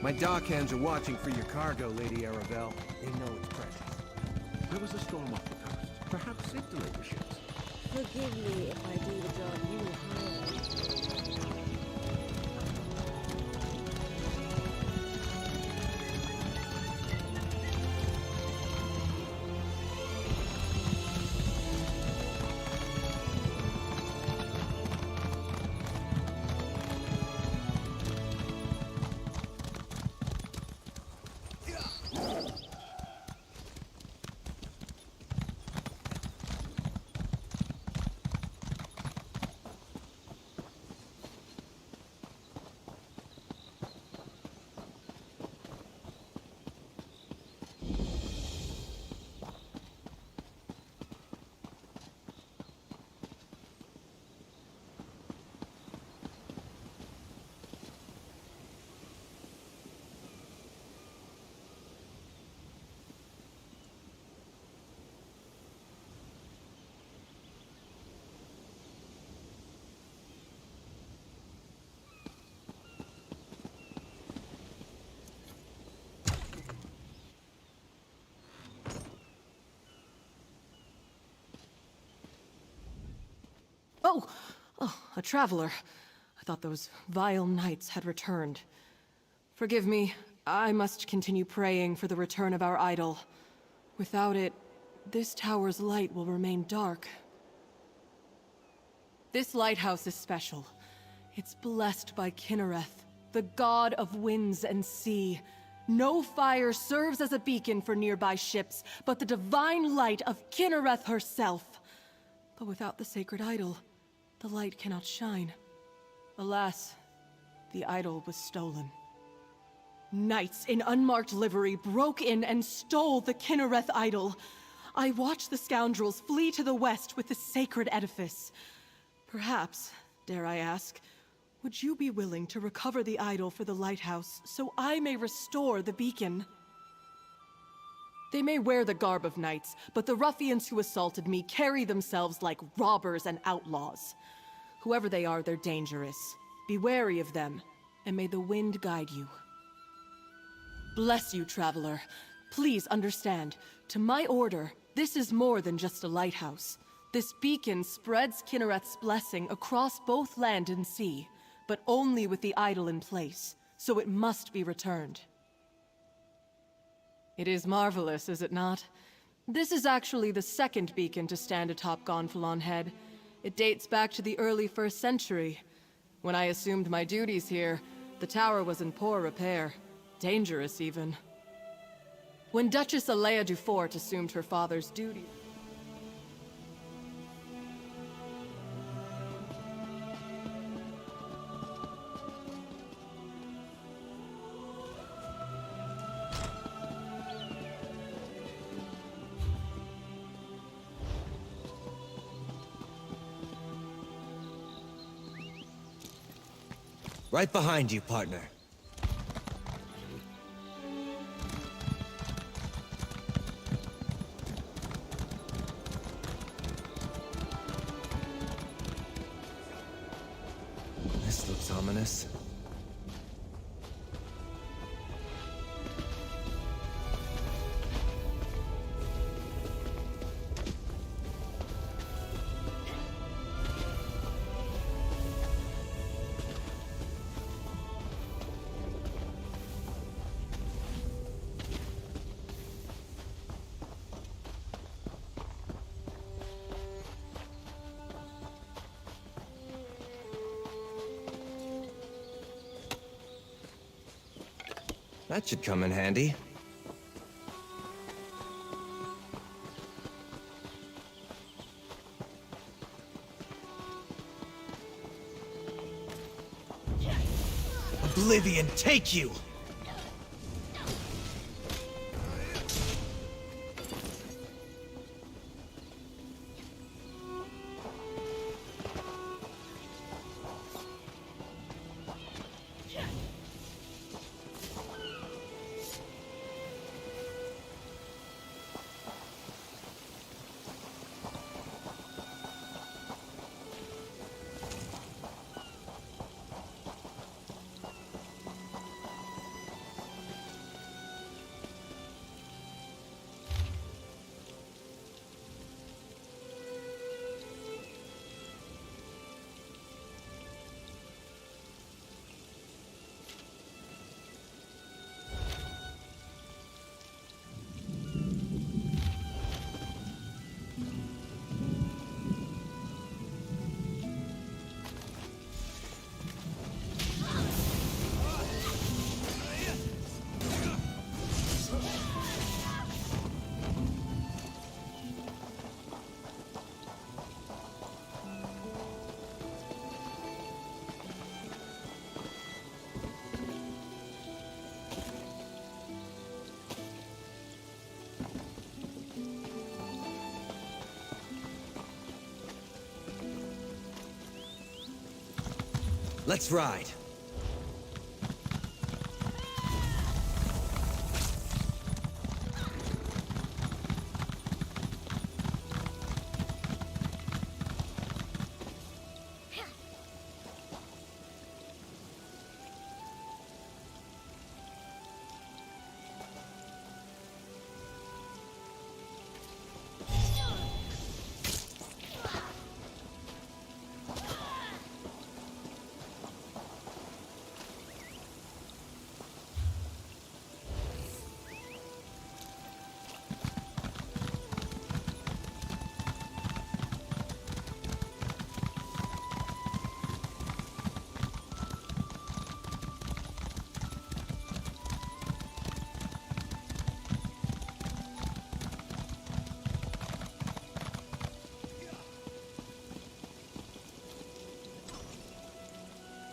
My dockhands are watching for your cargo, Lady Arabelle. They know its presence. There was a storm off the coast. Perhaps it delayed the ships. Forgive me if I do the job you hired. Oh, a traveler. I thought those vile knights had returned. Forgive me, I must continue praying for the return of our idol. Without it, this tower's light will remain dark. This lighthouse is special. It's blessed by Kinnereth, the god of winds and sea. No fire serves as a beacon for nearby ships, but the divine light of Kinnereth herself. But without the sacred idol, the light cannot shine. Alas, the idol was stolen. Knights in unmarked livery broke in and stole the Kinnereth idol. I watched the scoundrels flee to the west with the sacred edifice. Perhaps, dare I ask, would you be willing to recover the idol for the lighthouse so I may restore the beacon? They may wear the garb of knights, but the ruffians who assaulted me carry themselves like robbers and outlaws. Whoever they are, they're dangerous. Be wary of them, and may the wind guide you. Bless you, traveler. Please understand, to my order, this is more than just a lighthouse. This beacon spreads Kinnereth's blessing across both land and sea, but only with the idol in place, so it must be returned. It is marvelous, is it not? This is actually the second beacon to stand atop Gonfalon Head. It dates back to the early 1st century. When I assumed my duties here, the tower was in poor repair. Dangerous, even. When Duchess Alea Dufort assumed her father's duties... Right behind you, partner. This looks ominous. That should come in handy. Oblivion, take you! Let's ride.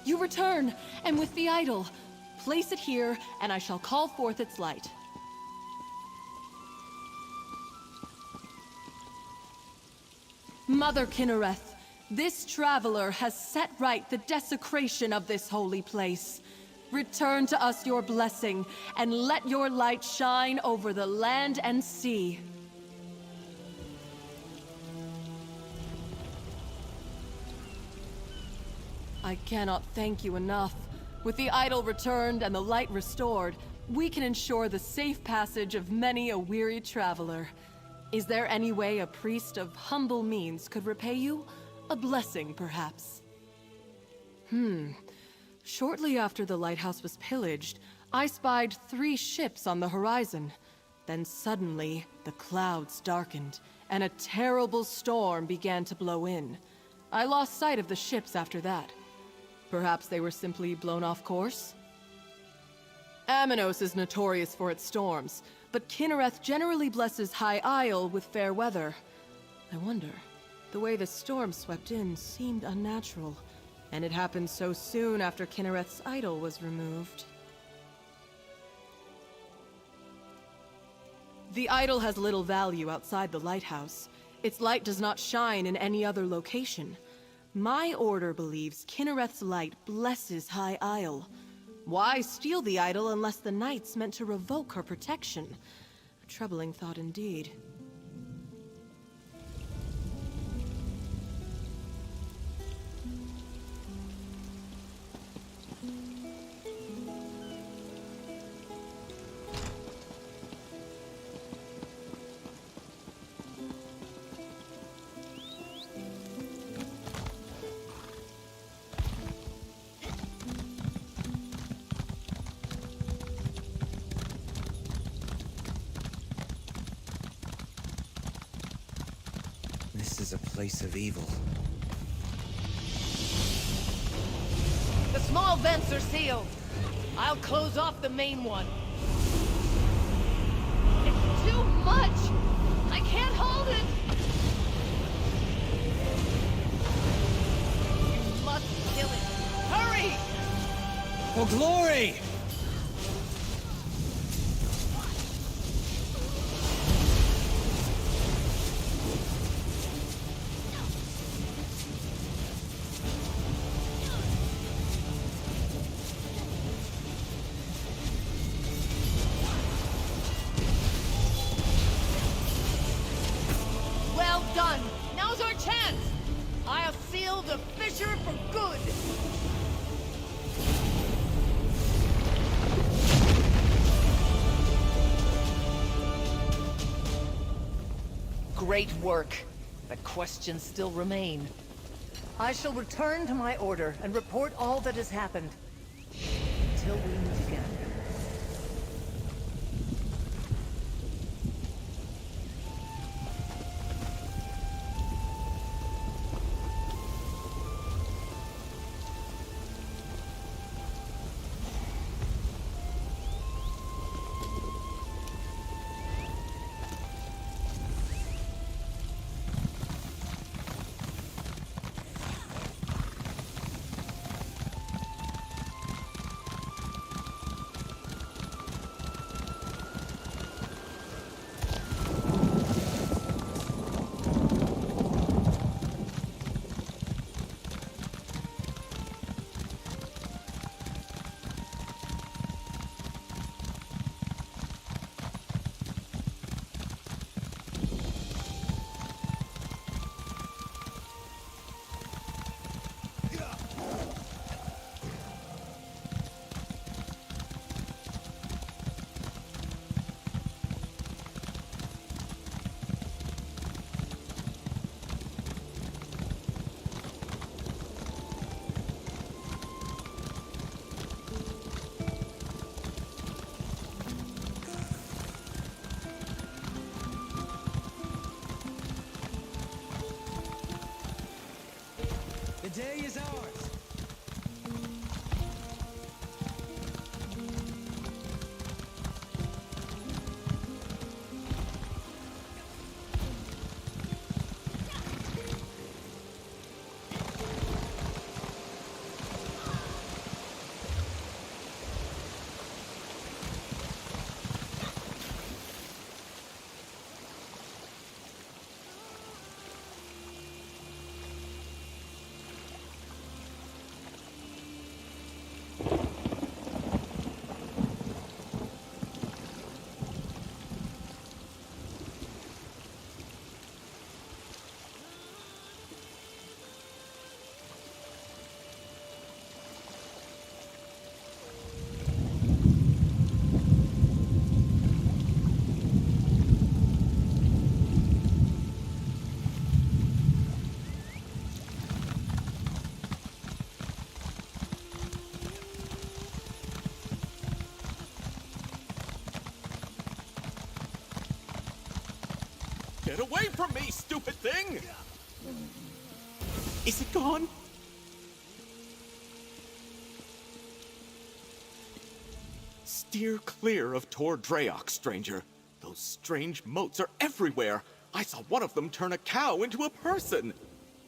You return, and with the idol. Place it here, and I shall call forth its light. Mother Kinnereth, this traveler has set right the desecration of this holy place. Return to us your blessing, and let your light shine over the land and sea. I cannot thank you enough. With the idol returned and the light restored, we can ensure the safe passage of many a weary traveler. Is there any way a priest of humble means could repay you? A blessing, perhaps? Shortly after the lighthouse was pillaged, I spied 3 ships on the horizon. Then suddenly, the clouds darkened, and a terrible storm began to blow in. I lost sight of the ships after that. Perhaps they were simply blown off course? Aminos is notorious for its storms, but Kinnereth generally blesses High Isle with fair weather. I wonder, the way the storm swept in seemed unnatural, and it happened so soon after Kinnereth's idol was removed. The idol has little value outside the lighthouse. Its light does not shine in any other location. My order believes Kinnereth's light blesses High Isle. Why steal the idol unless the knights meant to revoke her protection? A troubling thought indeed. This is a place of evil. The small vents are sealed. I'll close off the main one. It's too much! I can't hold it! You must kill it! Hurry! For glory! Well done! Now's our chance! I'll seal the fissure for good! Great work. But questions still remain. I shall return to my order and report all that has happened. Until we meet again. day is ours. Get away from me, stupid thing! Is it gone? Steer clear of Tor Draok, stranger. Those strange moats are everywhere. I saw one of them turn a cow into a person.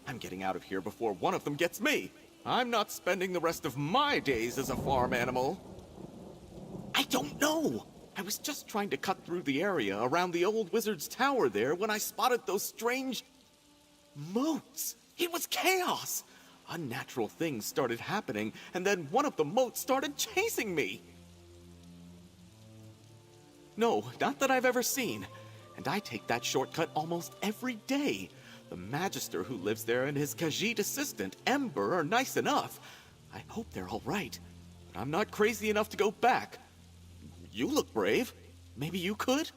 I'm getting out of here before one of them gets me. I'm not spending the rest of my days as a farm animal. I don't know. I was just trying to cut through the area around the old wizard's tower there when I spotted those strange moats. It was chaos. Unnatural things started happening, and then one of the moats started chasing me. No, not that I've ever seen. And I take that shortcut almost every day. The Magister who lives there and his Khajiit assistant, Ember, are nice enough. I hope they're all right. But I'm not crazy enough to go back. You look brave. Maybe you could?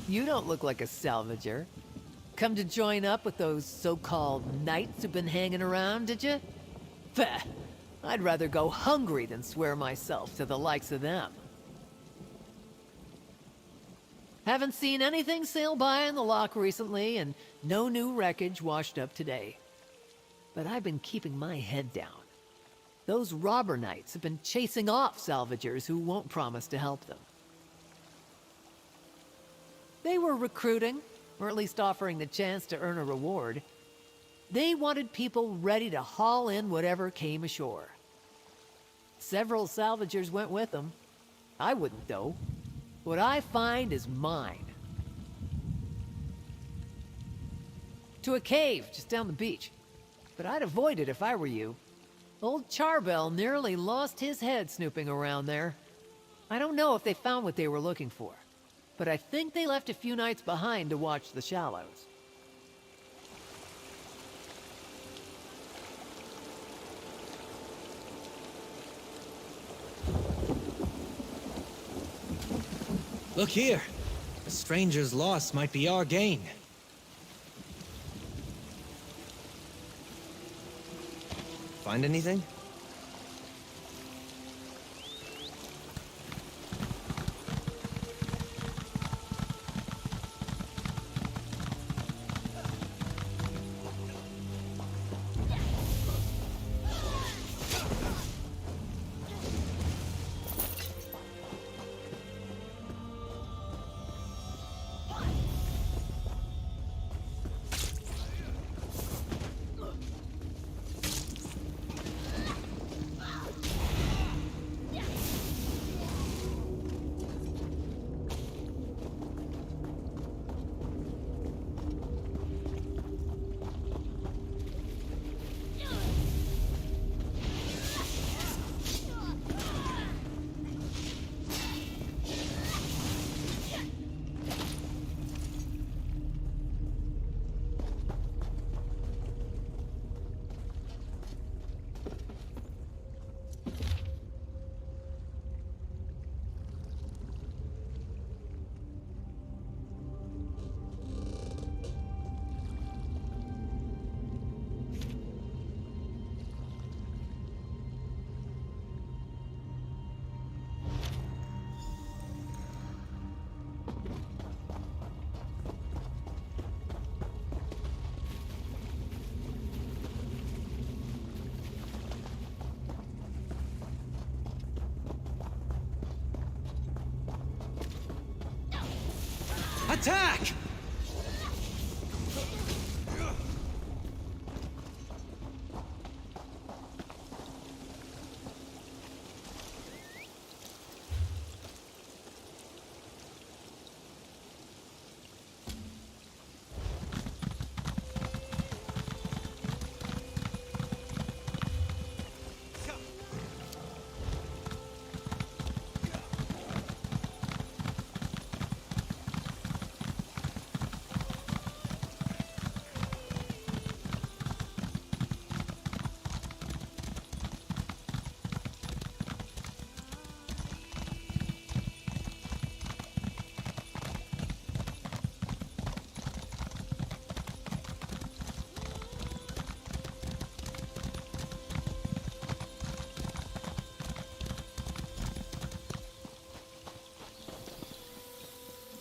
You don't look like a salvager. Come to join up with those so-called knights who've been hanging around, did you? Pah! I'd rather go hungry than swear myself to the likes of them. Haven't seen anything sail by in the lock recently, and no new wreckage washed up today. But I've been keeping my head down. Those robber knights have been chasing off salvagers who won't promise to help them. They were recruiting, or at least offering the chance to earn a reward. They wanted people ready to haul in whatever came ashore. Several salvagers went with them. I wouldn't, though. What I find is mine. To a cave just down the beach. But I'd avoid it if I were you. Old Charbel nearly lost his head snooping around there. I don't know if they found what they were looking for, but I think they left a few knights behind to watch the shallows. Look here. A stranger's loss might be our gain. Find anything? Attack!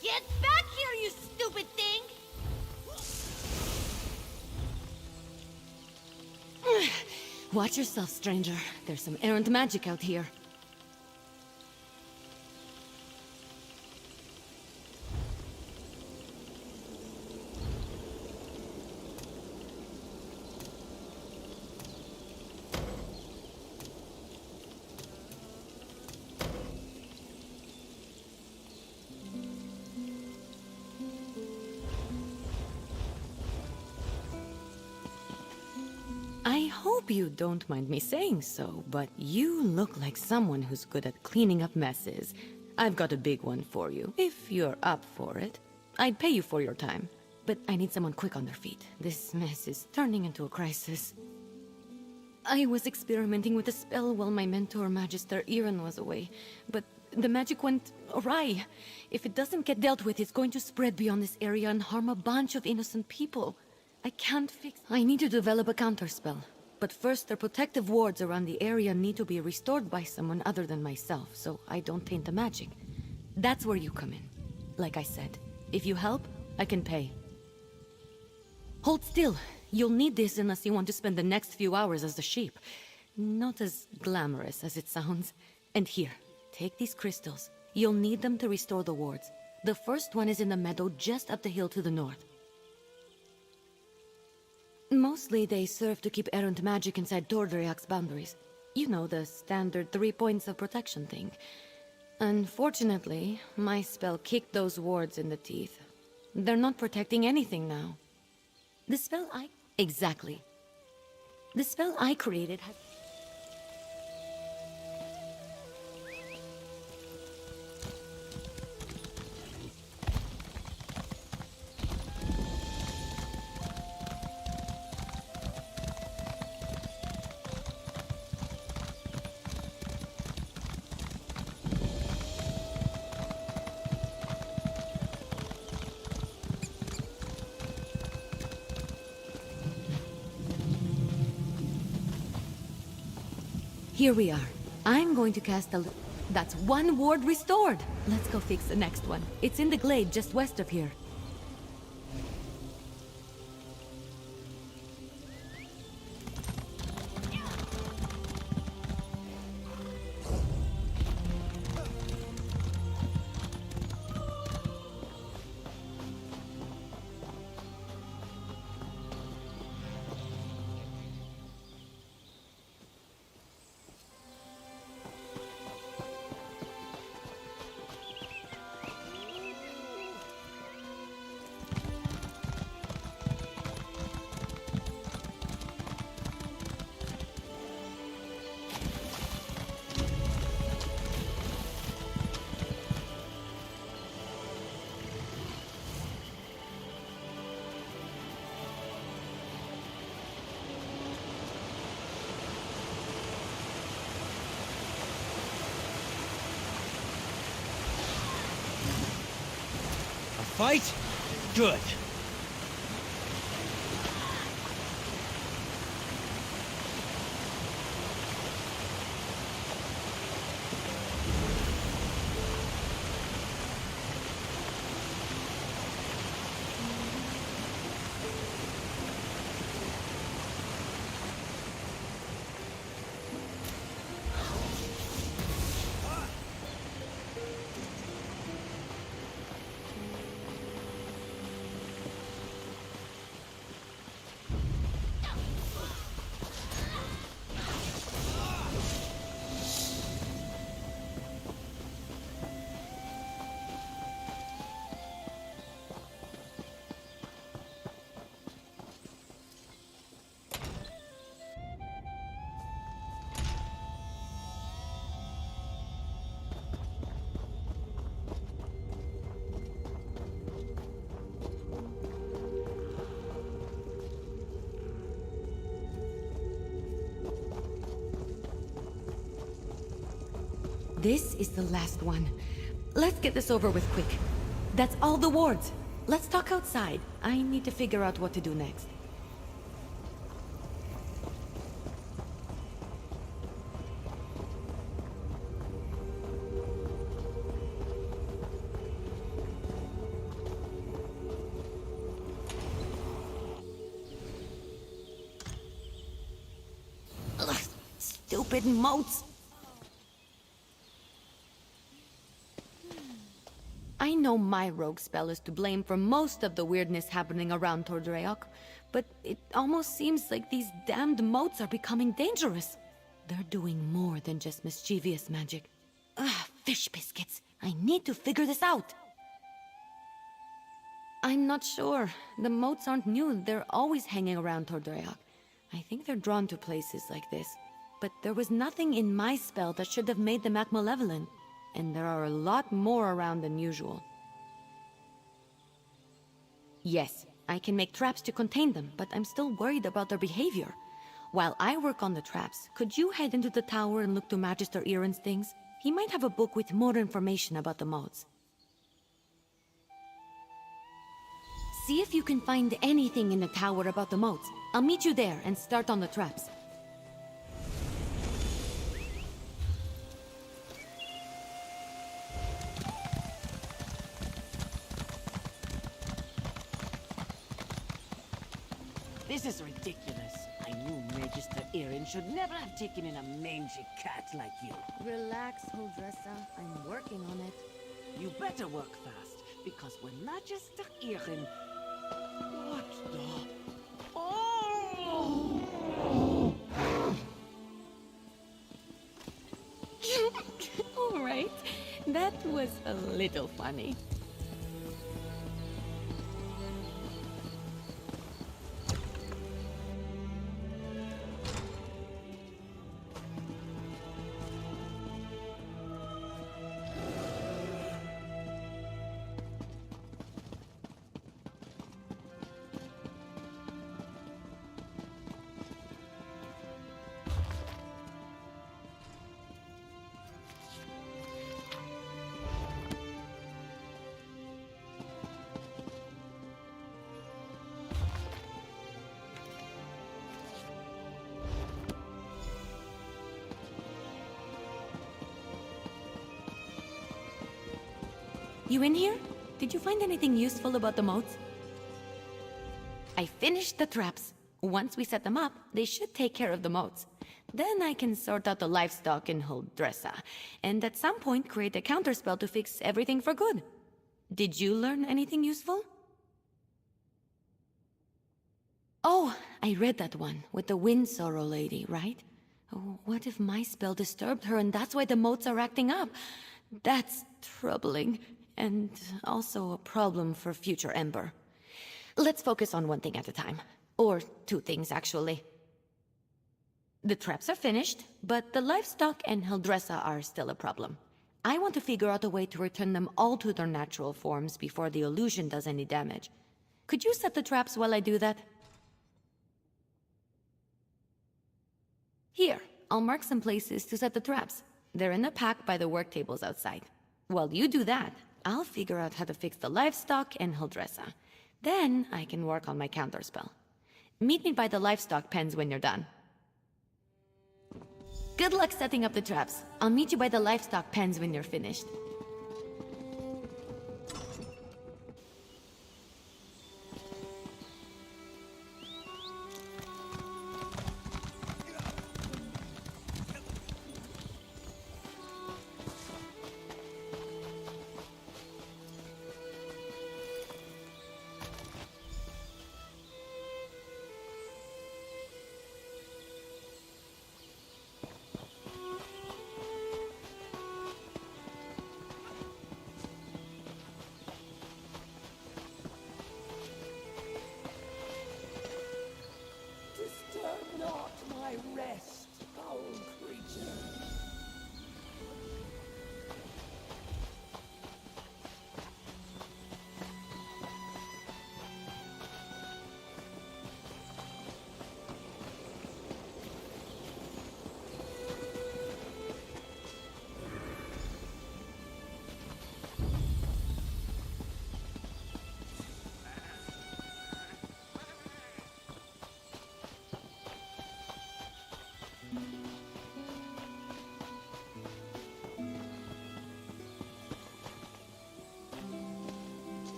Get back here, you stupid thing! Watch yourself, stranger. There's some errant magic out here. I hope you don't mind me saying so, but you look like someone who's good at cleaning up messes. I've got a big one for you, if you're up for it. I'd pay you for your time, but I need someone quick on their feet. This mess is turning into a crisis. I was experimenting with a spell while my mentor, Magister Iran, was away, but the magic went awry. If it doesn't get dealt with, it's going to spread beyond this area and harm a bunch of innocent people. I can't fix... I need to develop a counterspell. But first, the protective wards around the area need to be restored by someone other than myself, so I don't taint the magic. That's where you come in. Like I said, if you help, I can pay. Hold still. You'll need this unless you want to spend the next few hours as a sheep. Not as glamorous as it sounds. And here, take these crystals. You'll need them to restore the wards. The first one is in the meadow just up the hill to the north. Mostly they serve to keep errant magic inside Tordriak's boundaries. You know, the standard 3 points of protection thing. Unfortunately, my spell kicked those wards in the teeth. They're not protecting anything now. The spell I... Exactly. The spell I created has... Here we are. I'm going to cast a... That's one ward restored! Let's go fix the next one. It's in the glade just west of here. Fight? Good. This is the last one. Let's get this over with quick. That's all the wards. Let's talk outside. I need to figure out what to do next. Ugh, stupid moats. I know my rogue spell is to blame for most of the weirdness happening around Tordreok, but it almost seems like these damned moats are becoming dangerous. They're doing more than just mischievous magic. Ugh, fish biscuits. I need to figure this out. I'm not sure. The moats aren't new. They're always hanging around Tordreok. I think they're drawn to places like this. But there was nothing in my spell that should have made them act malevolent. And there are a lot more around than usual. Yes, I can make traps to contain them, but I'm still worried about their behavior. While I work on the traps, could you head into the tower and look to Magister Iron's things? He might have a book with more information about the mods. See if you can find anything in the tower about the moats. I'll meet you there and start on the traps. This is ridiculous. I knew Magister Erin should never have taken in a mangy cat like you. Relax, Huldressa. I'm working on it. You better work fast, because when Magister Erin... What the... Oh! All right. That was a little funny. You in here? Did you find anything useful about the moats? I finished the traps. Once we set them up, they should take care of the moats. Then I can sort out the livestock in Huldressa, and at some point create a counterspell to fix everything for good. Did you learn anything useful? Oh, I read that one, with the Wind Sorrow lady, right? Oh, what if my spell disturbed her and that's why the moats are acting up? That's troubling. And also a problem for future Ember. Let's focus on one thing at a time. Or two things, actually. The traps are finished, but the livestock and Huldressa are still a problem. I want to figure out a way to return them all to their natural forms before the illusion does any damage. Could you set the traps while I do that? Here, I'll mark some places to set the traps. They're in a pack by the work tables outside. While you do that, I'll figure out how to fix the livestock and Huldressa. Then I can work on my counterspell. Meet me by the livestock pens when you're done. Good luck setting up the traps. I'll meet you by the livestock pens when you're finished.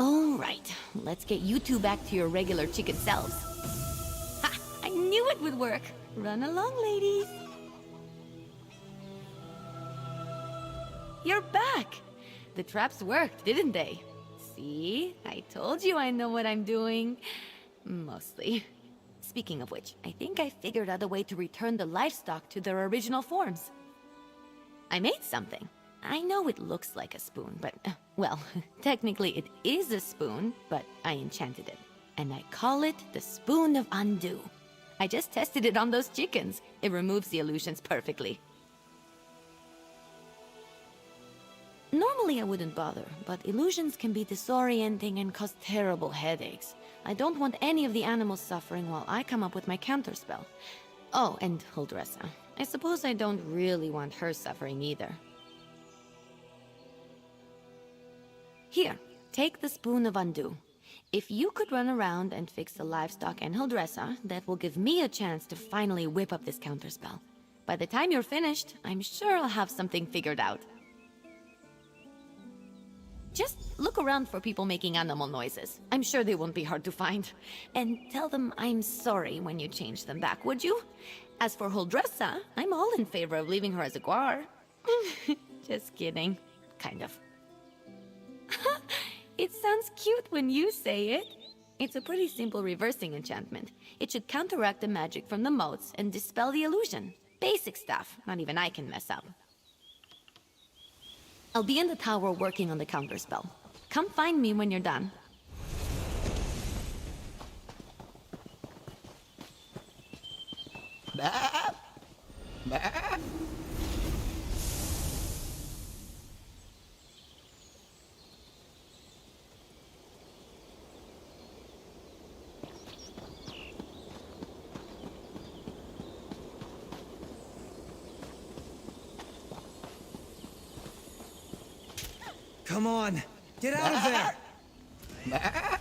All right, let's get you two back to your regular chicken selves. Ha! I knew it would work. Run along, ladies. You're back! The traps worked, didn't they? See? I told you I know what I'm doing. Mostly. Speaking of which, I think I figured out a way to return the livestock to their original forms. I made something. I know it looks like a spoon, but, well, technically it is a spoon, but I enchanted it. And I call it the Spoon of Undo. I just tested it on those chickens. It removes the illusions perfectly. Normally I wouldn't bother, but illusions can be disorienting and cause terrible headaches. I don't want any of the animals suffering while I come up with my counterspell. Oh, and Huldressa. I suppose I don't really want her suffering either. Here, take the Spoon of Undo. If you could run around and fix the livestock and Huldressa, that will give me a chance to finally whip up this counterspell. By the time you're finished, I'm sure I'll have something figured out. Just look around for people making animal noises. I'm sure they won't be hard to find. And tell them I'm sorry when you change them back, would you? As for Huldressa, I'm all in favor of leaving her as a guar. Just kidding. Kind of. It sounds cute when you say it. It's a pretty simple reversing enchantment. It should counteract the magic from the motes and dispel the illusion. Basic stuff. Not even I can mess up. I'll be in the tower working on the counterspell. Come find me when you're done. Come on, get out of there!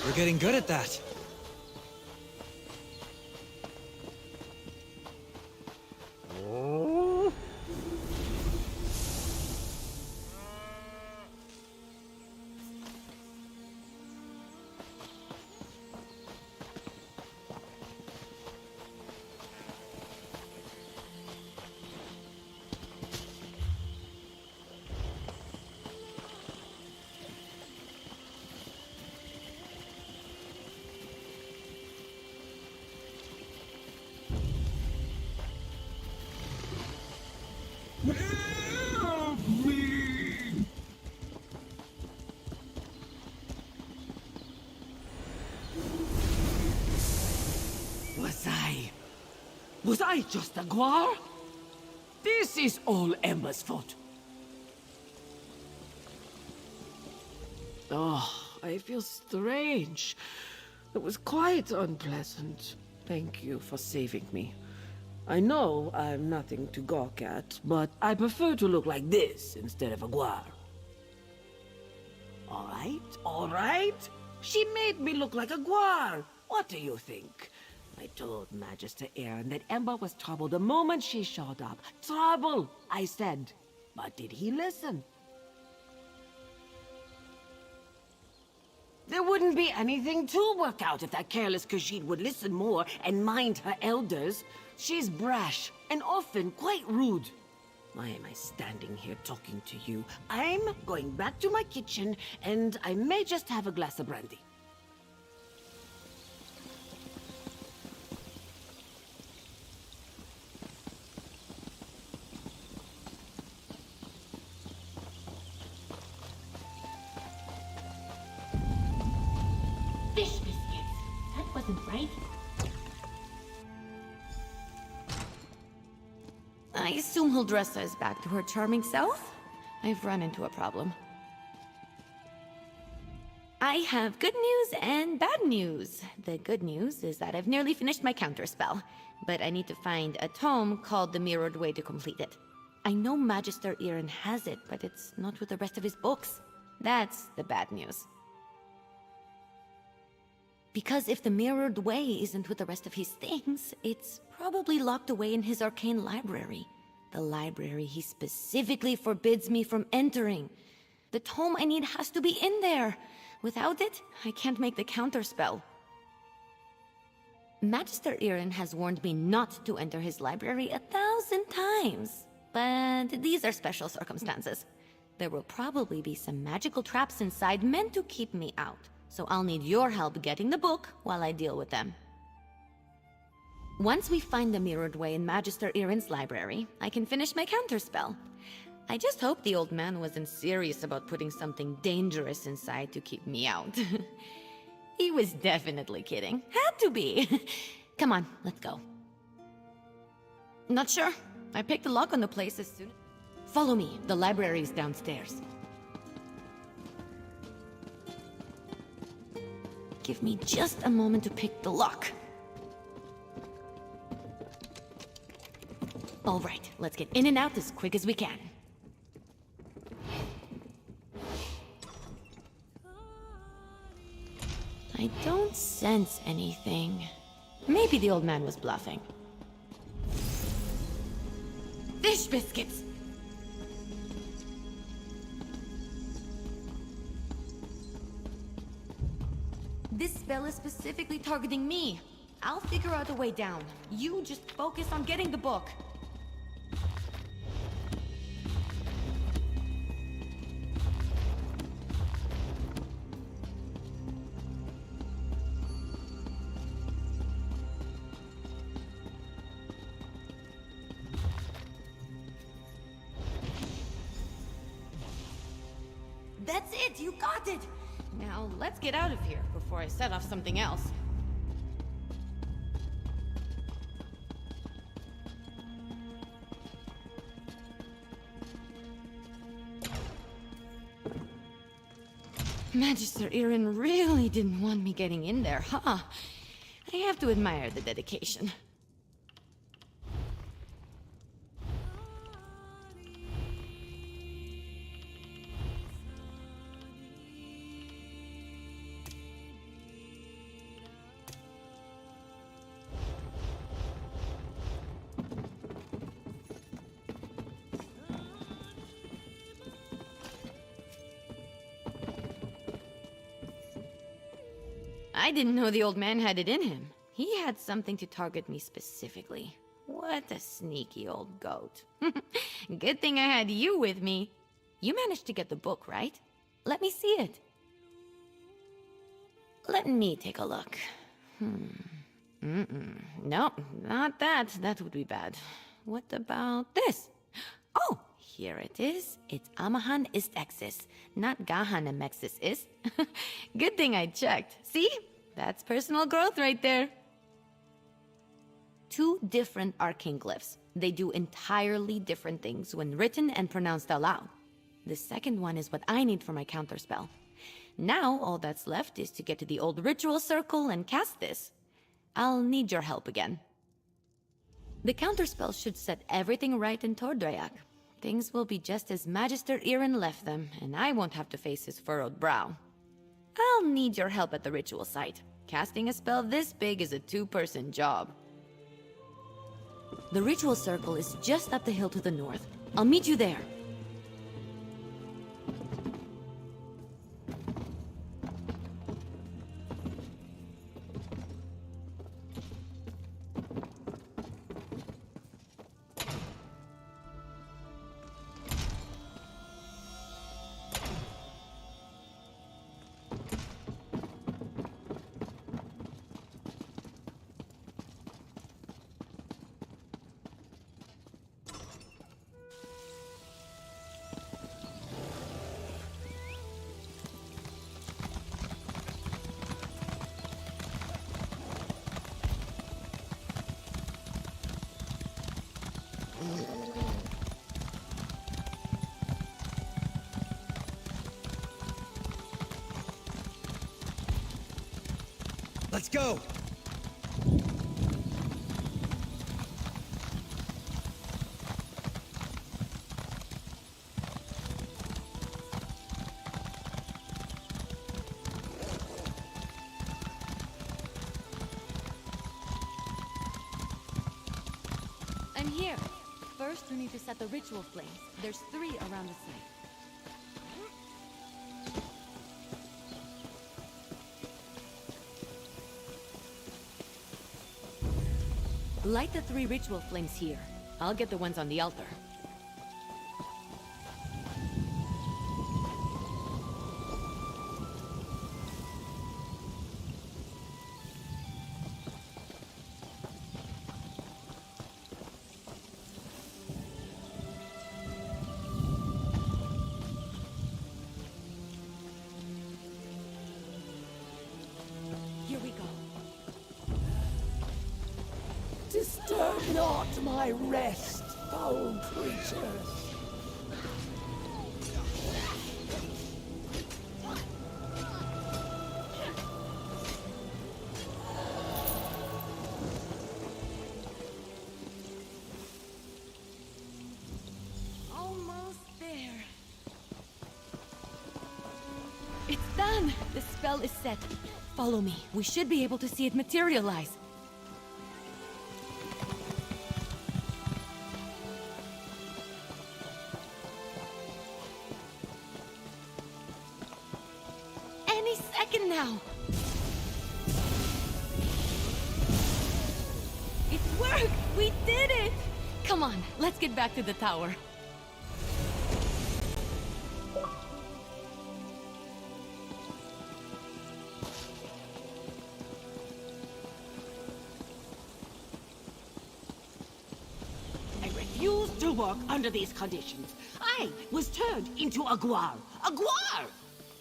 We're getting good at that. Was I just a guar? This is all Emma's fault. Oh, I feel strange. It was quite unpleasant. Thank you for saving me. I know I'm nothing to gawk at, but I prefer to look like this instead of a guar. All right. She made me look like a guar. What do you think? I told Magister Aaron that Ember was trouble the moment she showed up. Trouble, I said. But did he listen? There wouldn't be anything to work out if that careless Khajiit would listen more and mind her elders. She's brash and often quite rude. Why am I standing here talking to you? I'm going back to my kitchen, and I may just have a glass of brandy. right? I assume Huldressa is back to her charming self? I've run into a problem. I have good news and bad news. The good news is that I've nearly finished my counterspell, but I need to find a tome called The Mirrored Way to complete it. I know Magister Irin has it, but it's not with the rest of his books. That's the bad news. Because if the Mirrored Way isn't with the rest of his things, it's probably locked away in his arcane library. The library he specifically forbids me from entering. The tome I need has to be in there. Without it, I can't make the counterspell. Magister Irin has warned me not to enter his library 1,000 times. But these are special circumstances. There will probably be some magical traps inside meant to keep me out. So I'll need your help getting the book while I deal with them. Once we find the Mirrored Way in Magister Irin's library, I can finish my counterspell. I just hope the old man wasn't serious about putting something dangerous inside to keep me out. He was definitely kidding. Had to be. Come on, let's go. Not sure. I picked the lock on the place as soon. Follow me. The library is downstairs. Give me just a moment to pick the lock. All right, let's get in and out as quick as we can. I don't sense anything. Maybe the old man was bluffing. Fish biscuits! This spell is specifically targeting me. I'll figure out a way down. You just focus on getting the book. That's it! You got it! Now, let's get out of here before I set off something else. Magister Irin really didn't want me getting in there, huh? I have to admire the dedication. I didn't know the old man had it in him. He had something to target me specifically. What a sneaky old goat. Good thing I had you with me. You managed to get the book, right? Let me see it. Let me take a look. No, not that. That would be bad. What about this? Oh, here it is. It's Amahan ist Exis, not Gahan Amexis ist. Good thing I checked. See? That's personal growth right there. 2 different arcane glyphs. They do entirely different things when written and pronounced aloud. The second one is what I need for my counterspell. Now, all that's left is to get to the old ritual circle and cast this. I'll need your help again. The counterspell should set everything right in Tordreyak. Things will be just as Magister Irin left them, and I won't have to face his furrowed brow. I'll need your help at the ritual site. Casting a spell this big is a 2-person job. The ritual circle is just up the hill to the north. I'll meet you there. Let's go! I'm here. First, you need to set the ritual flames. There's 3 around the site. Light the 3 ritual flames here. I'll get the ones on the altar. Here we go. Disturb not my rest, foul creatures. Almost there. It's done! The spell is set. Follow me. We should be able to see it materialize. Any second now! It worked! We did it! Come on, let's get back to the tower. I refuse to work under these conditions. I was turned into a guar. A guar!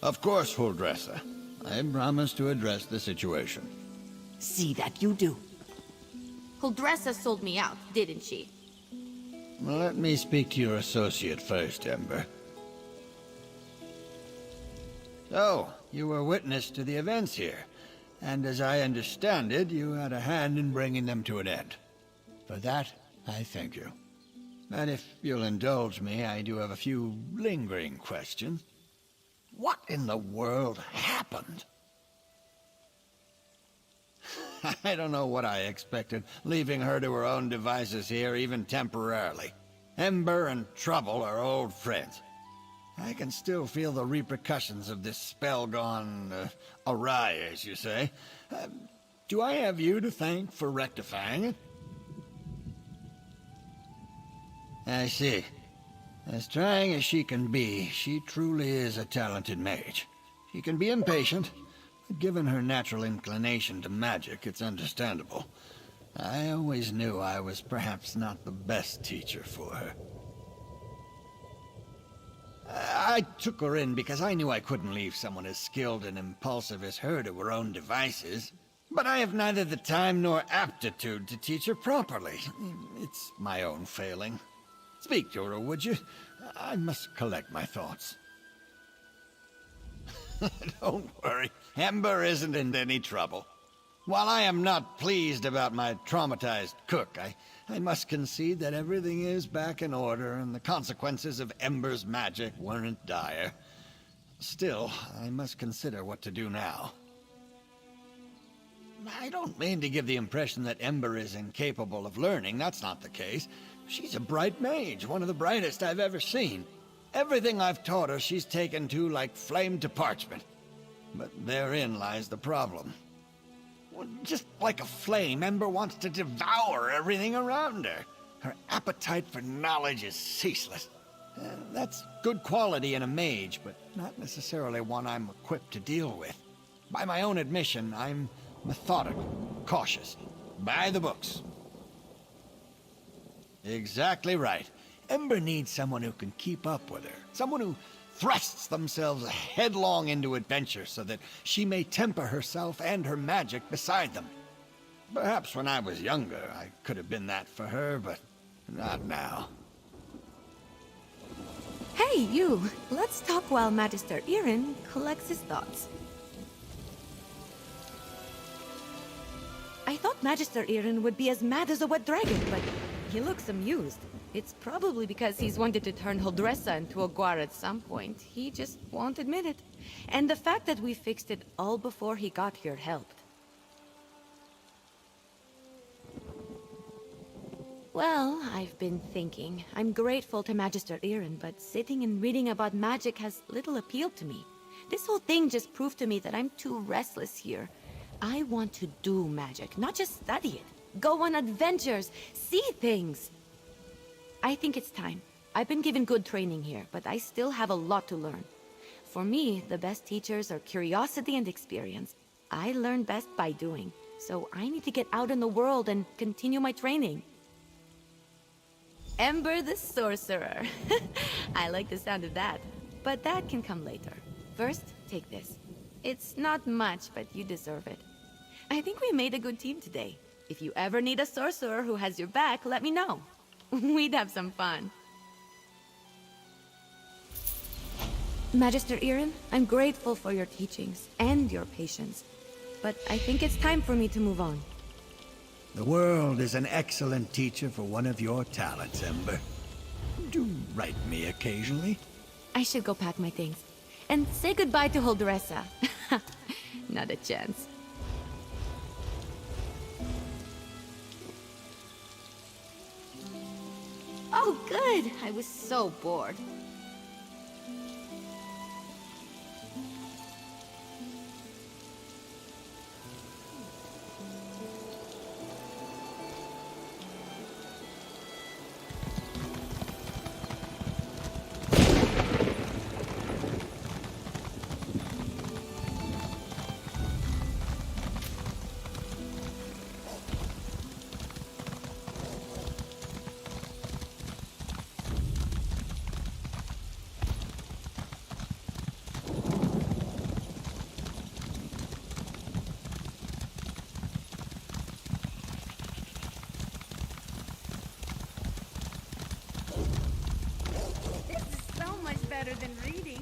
Of course, Huldressa. I promise to address the situation. See that you do. Huldressa sold me out, didn't she? Let me speak to your associate first, Ember. So, you were witness to the events here, and as I understand it, you had a hand in bringing them to an end. For that, I thank you. And if you'll indulge me, I do have a few lingering questions. What in the world happened? I don't know what I expected, leaving her to her own devices here, even temporarily. Ember and Trouble are old friends. I can still feel the repercussions of this spell gone awry, as you say. Do I have you to thank for rectifying it? I see. As trying as she can be, she truly is a talented mage. She can be impatient, but given her natural inclination to magic, it's understandable. I always knew I was perhaps not the best teacher for her. I took her in because I knew I couldn't leave someone as skilled and impulsive as her to her own devices. But I have neither the time nor aptitude to teach her properly. It's my own failing. Speak to her, would you? I must collect my thoughts. Don't worry. Ember isn't in any trouble. While I am not pleased about my traumatized cook, I must concede that everything is back in order and the consequences of Ember's magic weren't dire. Still, I must consider what to do now. I don't mean to give the impression that Ember is incapable of learning. That's not the case. She's a bright mage, one of the brightest I've ever seen. Everything I've taught her she's taken to like flame to parchment. But therein lies the problem. Well, just like a flame, Ember wants to devour everything around her. Her appetite for knowledge is ceaseless. That's good quality in a mage, but not necessarily one I'm equipped to deal with. By my own admission, I'm methodical, cautious, by the books. Exactly right. Ember needs someone who can keep up with her. Someone who thrusts themselves headlong into adventure so that she may temper herself and her magic beside them. Perhaps when I was younger, I could have been that for her, but not now. Hey, you! Let's talk while Magister Irin collects his thoughts. thought Magister Irin would be as mad as a wet dragon, but he looks amused. It's probably because he's wanted to turn Holdressa into a guar at some point. He just won't admit it. And the fact that we fixed it all before he got here helped. Well, I've been thinking. I'm grateful to Magister Irin, but sitting and reading about magic has little appeal to me. This whole thing just proved to me that I'm too restless here. I want to do magic, not just study it. Go on adventures, see things. I think it's time. I've been given good training here, but I still have a lot to learn. For me, the best teachers are curiosity and experience. I learn best by doing, so I need to get out in the world and continue my training. Ember the Sorcerer. I like the sound of that, but that can come later. First, take this. It's not much, but you deserve it. I think we made a good team today. If you ever need a sorcerer who has your back, let me know. We'd have some fun. Magister Irin, I'm grateful for your teachings and your patience, but I think it's time for me to move on. The world is an excellent teacher for one of your talents, Ember. Do write me occasionally. I should go pack my things. And say goodbye to Holdressa. Not a chance. Oh, good! I was so bored. Better than reading.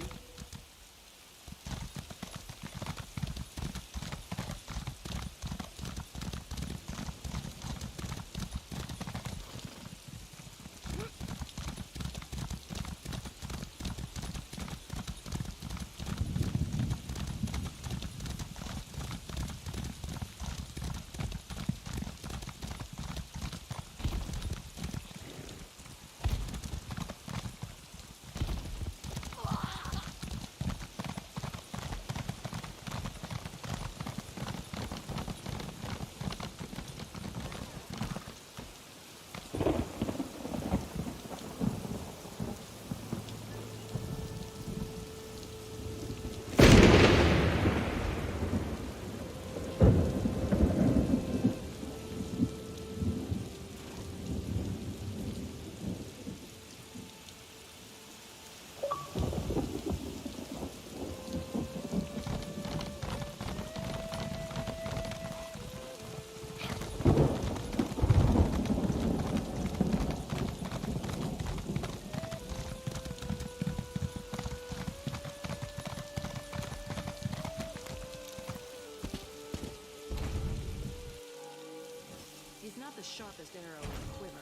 The sharpest arrow in the quiver.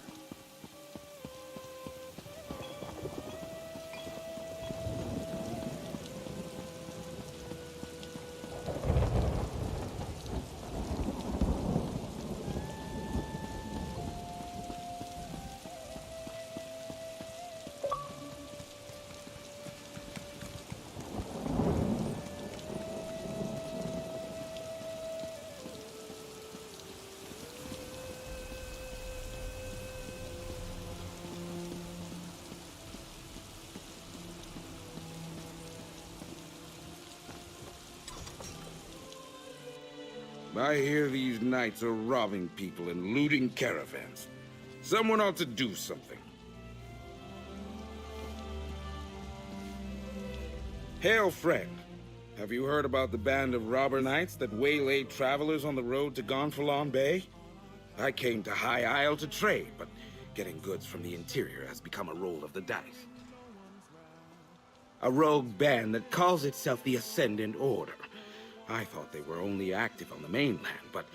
I hear these knights are robbing people and looting caravans. Someone ought to do something. Hail, friend. Have you heard about the band of robber knights that waylaid travelers on the road to Gonfalon Bay? I came to High Isle to trade, but getting goods from the interior has become a roll of the dice. A rogue band that calls itself the Ascendant Order. I thought they were only active on the mainland, but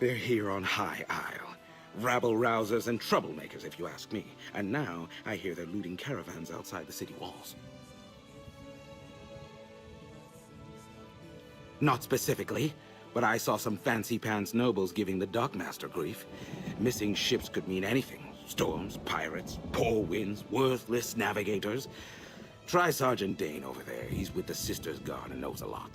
They're here on High Isle. Rabble-rousers and troublemakers, if you ask me. And now, I hear they're looting caravans outside the city walls. Not specifically, but I saw some fancy-pants nobles giving the dockmaster grief. Missing ships could mean anything. Storms, pirates, poor winds, worthless navigators. Try Sergeant Dane over there. He's with the Sisters Guard and knows a lot.